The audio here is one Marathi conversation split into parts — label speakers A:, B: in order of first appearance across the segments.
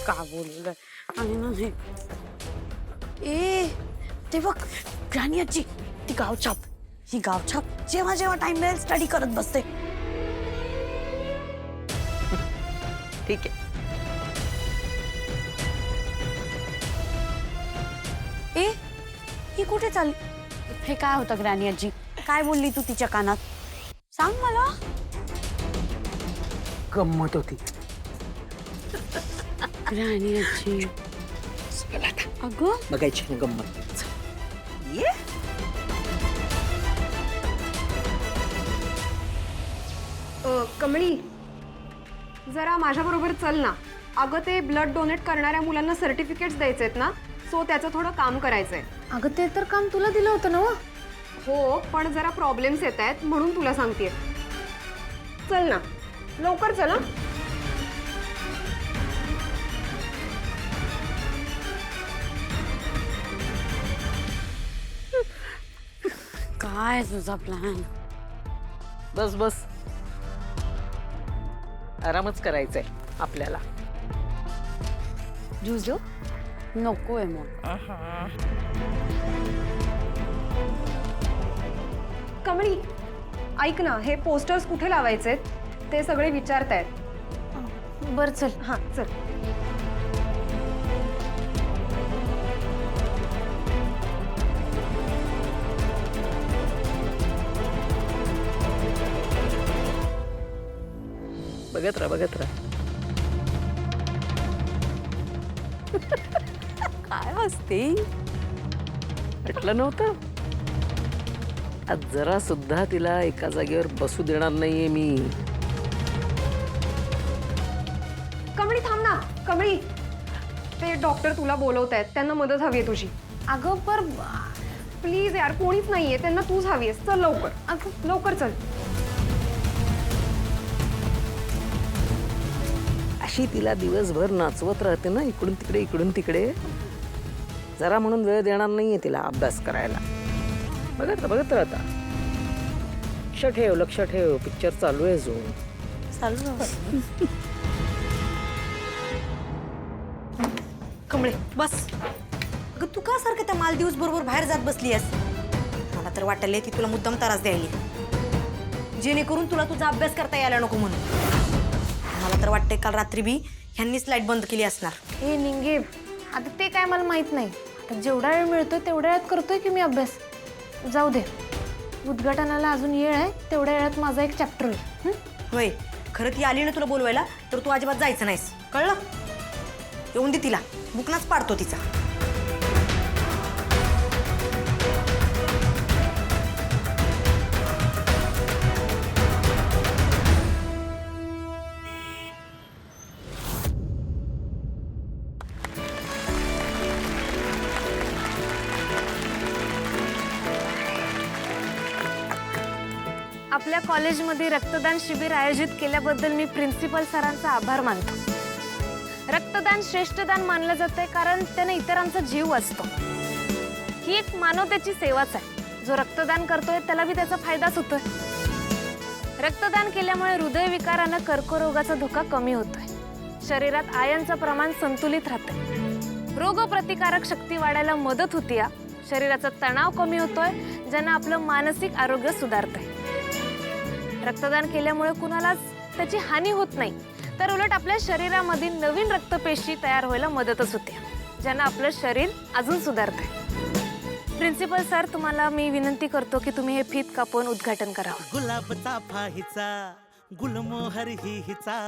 A: का बोललं आणि ना हे ए ते बघ ग्रॅनी आजी, ती गावछाप, ही गावछाप जेव्हा जेव्हा टाइम मिळेल स्टडी करत बसते.
B: ठीक आहे.
A: ए ही कुठे चालली? हे काय होतं ग्रॅनी आजी? काय बोलली तू तिच्या कानात? सांग मला.
B: गंमत होती.
A: ग्रॅनी आजी अगं
B: बघायची ना गंमत. ये
C: कमळी, जरा माझ्याबरोबर चल ना. अगं ते ब्लड डोनेट करणाऱ्या मुलांना सर्टिफिकेट्स द्यायचे आहेत ना, सो त्याचं थोडं काम करायचंय.
D: अगं ते तर काम तुला दिलं होतं ना.
C: हो, पण जरा प्रॉब्लेम्स येत आहेत म्हणून तुला सांगतेय. चल ना, लवकर चल हं.
A: काय तुझा प्लॅन?
B: बस बस, आरामच करायचंय आपल्याला.
A: ज्यूस देऊ? नकोय मग.
C: कमळी, ऐक ना, हे पोस्टर्स कुठे लावायचे ते सगळे विचारतायत.
D: बरं चल.
C: हां चल.
B: बघत राहा बघत राहा.
A: काय असते?
B: म्हटलं नव्हतं, आज जरा सुद्धा तिला एका जागेवर बसू देणार नाहीये मी.
C: कमळी थांब ना. कमळी, ते डॉक्टर तुला बोलवत आहेत, त्यांना मदत हवी आहे तुझी.
D: अगं पर
C: प्लीज यार, कोणीच नाहीये, त्यांना तूच हवी आहेस. चल लवकर.
D: अगं
C: लवकर चल.
B: अशी तिला दिवसभर नाचवत राहते ना, इकडून तिकडे इकडून तिकडे. जरा म्हणून वेळ देणार नाहीये तिला अभ्यास करायला. बघत राहता. लक्ष ठेव, पिक्चर चालू आहे जो.
A: चालू राहू.
E: कमळे बस. अगं तू का सारखं त्या मालदिवस बरोबर बाहेर जात बसली आहेस? मला तर वाटले ती तुला मुद्दाम त्रास द्यायली, जेणेकरून तुला तुझा अभ्यास करता यायला नको म्हणून. मला तर वाटतंय काल रात्री बी ह्यांनीच लाईट बंद केली असणार.
D: हे निंगे, आता ते काय मला माहित नाही. आता जेवढा वेळ मिळतोय तेवढ्या वेळात करतोय की मी अभ्यास. जाऊ दे, उद्घाटनाला अजून वेळ आहे, तेवढ्या वेळात माझा एक चॅप्टर होईल.
E: होय, खरं ती आली ना तुला बोलवायला तर तू अजिबात जायचं नाहीस, कळलं? येऊन दे तिला, बुकनाच पाडतो तिचा.
D: आपल्या कॉलेजमध्ये रक्तदान शिबिर आयोजित केल्याबद्दल मी प्रिन्सिपल सरांचा आभार मानतो. रक्तदान श्रेष्ठदान मानलं जातंय कारण त्याने इतरांचा जीव वाचतो. ही एक मानवतेची सेवाच आहे. जो रक्तदान करतोय त्याला बी त्याचा फायदाच होतोय. रक्तदान केल्यामुळे हृदयविकारानं कर्करोगाचा धोका कमी होतोय. शरीरात आयर्नचं प्रमाण संतुलित राहतंय. रोगप्रतिकारक शक्ती वाढायला मदत होती. शरीराचा तणाव कमी होतोय, ज्यानं आपलं मानसिक आरोग्य सुधारतंय. रक्तदान केल्यामुळे कुणालाच त्याची हानी होत नाही, तर उलट आपल्या शरीरामध्ये नवीन रक्तपेशी तयार व्हायला मदतच होते, ज्यानं आपलं शरीर अजून सुधारते. प्रिन्सिपल सर, तुम्हाला मी विनंती करतो की तुम्ही हे फीत कापून उद्घाटन करावं.
F: गुलाबचा फाहीचा गुलमोहर ही हिचा,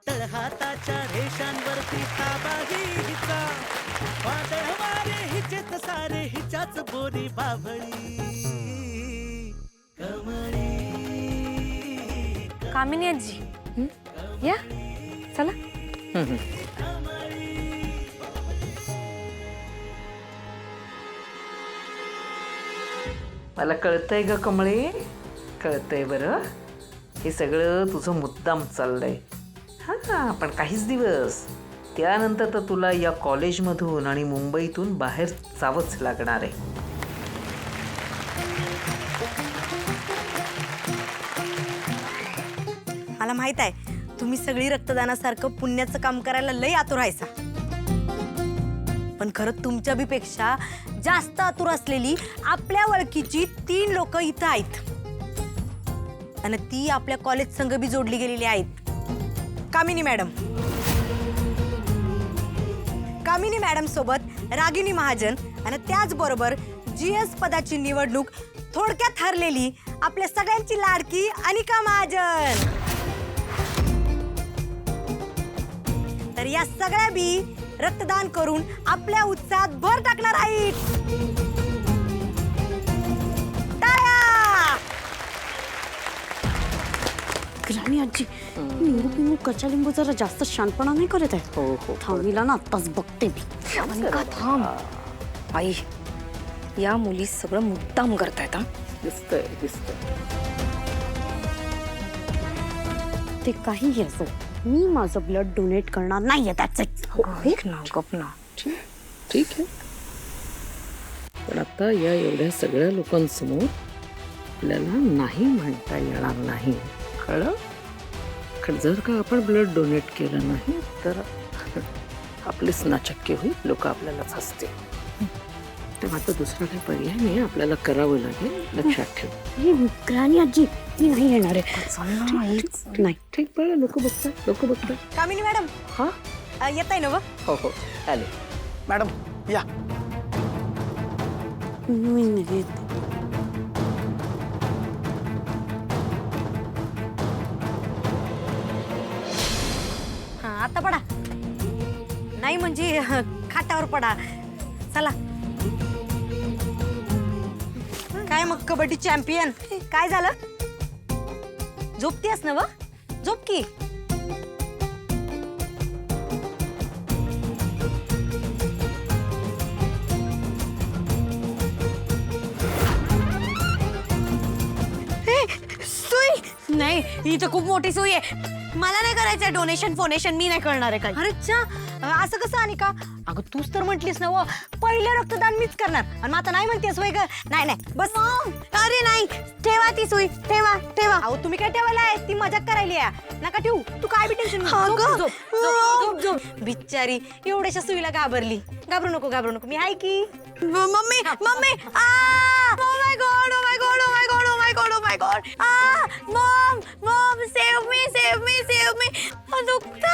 F: तळहाताच्या रेषांवरती ताबाही हिचा, वादळ वारे हिचेत सारे हिच्याच बोरी बाभळी कमळी.
D: कामिनी आजी, या चला.
B: मला कळतंय ग कमळे, कळतंय बरं. हे सगळं तुझं मुद्दाम चाललंय. हां, पण काहीच दिवस त्यानंतर तर तुला या कॉलेजमधून आणि मुंबईतून बाहेर जावंच लागणार आहे.
E: मला माहित आहे तुम्ही सगळी रक्तदानासारखं पुण्याचं काम करायला लई आतुर आहेसा. पण खरं तुमच्या पेक्षा जास्त आतुर असलेली आपल्या ओळखीची 3 लोक इथं आहेत आणि ती आपल्या कॉलेज संघ बी जोडली गेलेली आहेत. कामिनी मॅडम सोबत रागिनी महाजन आणि त्याचबरोबर GS पदाची निवडणूक थोडक्यात हरलेली आपल्या सगळ्यांची लाडकी अनिका महाजन. तर या सगळ्या बी रक्तदान करून आपल्या उत्साहात भर टाकणार आहेत. टाळ्या!
A: राणी आजी निंबू पिंबू कच्चा लिंबू जरा जास्त शानपणा नाही करत आहे.
B: हो
A: थांबीला ना आत्ताच बघते मी.
E: अनिका थांब. आई या मुली सगळं मुद्दाम करतायत.
B: दिसतंय.
A: ते काहीही असो, मी माझं ब्लड डोनेट करणार नाहीये. त्याच
E: गप ना.
B: ठीक आहे. पण आता या एवढ्या सगळ्या लोकांसमोर आपल्याला नाही म्हणता येणार नाही, कळलं? कारण जर का आपण ब्लड डोनेट केलं नाही तर आपलीच नाचक्की होईल, लोक आपल्यालाच हसतील. तेव्हा आता दुसरा काही पर्याय नाही, आपल्याला करावं लागेल. लक्षात ठेव.
A: राणी आजी मी नाही येणार आहे. नाही
B: ठीक बरं, लोक बघतात.
E: कामिनी मॅडम
B: हा
E: येत आहे ना व?
B: हो आले.
G: मॅडम या.
A: मी नाही येत.
E: हा आता पडा. नाही म्हणजे खाटावर पडा. चला. काय मग कबड्डी चॅम्पियन काय झालं? झोपतीयस ना व? झोप की.
A: सुई नाही, ही तर खूप मोठी सुई आहे. मला नाही करायचं डोनेशन फोनेशन. मी नाही करणार आहे काही.
E: अरे चा असं कसं अनिका? अगं तूच तर म्हटलीस ना व पहिलं रक्तदान मीच करणार आणि मग आता नाही म्हणतेस वय ग? नाही बस.
A: अरे नाही, ठेवा ती सुई. ठेवा.
E: अहो तुम्ही काय ठेवायला आहे? ती मजाक करायली आहे. नका ठेवू. तू काय बी टेन्शन झोप. बिचारी एवढ्याशा सुईला घाबरली. घाबरू नको मी आहे की.
A: Mummy Oh my god. Mom save me. दुखत